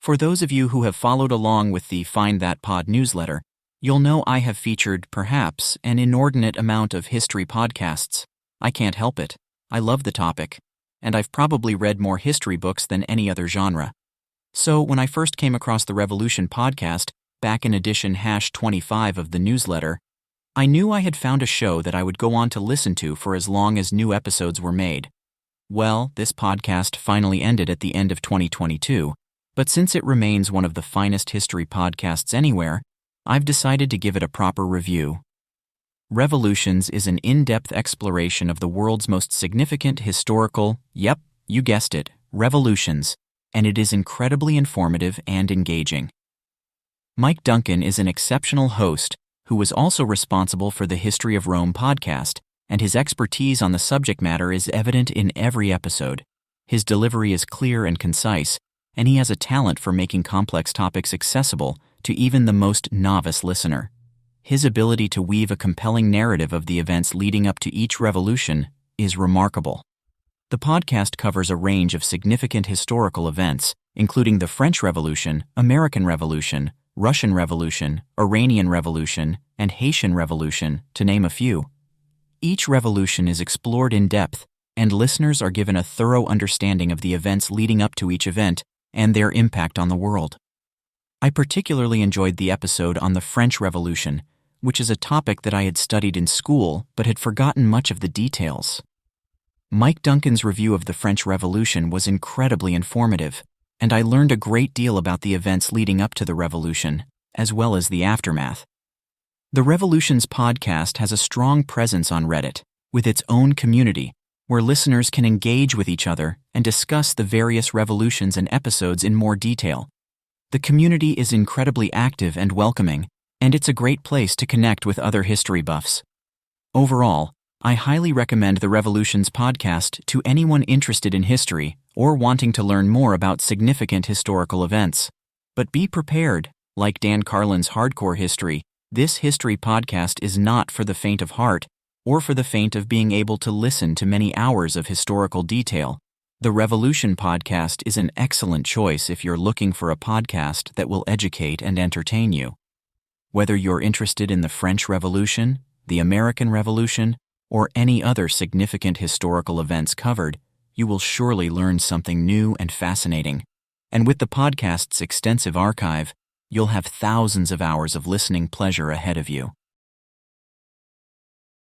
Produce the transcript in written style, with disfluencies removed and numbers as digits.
For those of you who have followed along with the Find That Pod newsletter, you'll know I have featured, perhaps, an inordinate amount of history podcasts. I can't help it. I love the topic, and I've probably read more history books than any other genre. So when I first came across the Revolution podcast, back in edition #25 of the newsletter, I knew I had found a show that I would go on to listen to for as long as new episodes were made. Well, this podcast finally ended at the end of 2022, but since it remains one of the finest history podcasts anywhere, I've decided to give it a proper review. Revolutions is an in-depth exploration of the world's most significant historical, yep, you guessed it, revolutions, and it is incredibly informative and engaging. Mike Duncan is an exceptional host who was also responsible for the History of Rome podcast, and his expertise on the subject matter is evident in every episode. His delivery is clear and concise, and he has a talent for making complex topics accessible to even the most novice listener. His ability to weave a compelling narrative of the events leading up to each revolution is remarkable. The podcast covers a range of significant historical events, including the French Revolution, American Revolution, Russian Revolution, Iranian Revolution, and Haitian Revolution, to name a few. Each revolution is explored in depth, and listeners are given a thorough understanding of the events leading up to each event and their impact on the world. I particularly enjoyed the episode on the French Revolution, which is a topic that I had studied in school but had forgotten much of the details. Mike Duncan's review of the French Revolution was incredibly informative, and I learned a great deal about the events leading up to the revolution, as well as the aftermath. The Revolutions podcast has a strong presence on Reddit, with its own community, where listeners can engage with each other and discuss the various revolutions and episodes in more detail. The community is incredibly active and welcoming, and it's a great place to connect with other history buffs. Overall, I highly recommend the Revolutions podcast to anyone interested in history or wanting to learn more about significant historical events. But be prepared, like Dan Carlin's Hardcore History, this history podcast is not for the faint of heart or for the faint of being able to listen to many hours of historical detail. The Revolution podcast is an excellent choice if you're looking for a podcast that will educate and entertain you. Whether you're interested in the French Revolution, the American Revolution, or any other significant historical events covered, you will surely learn something new and fascinating. And with the podcast's extensive archive, you'll have thousands of hours of listening pleasure ahead of you.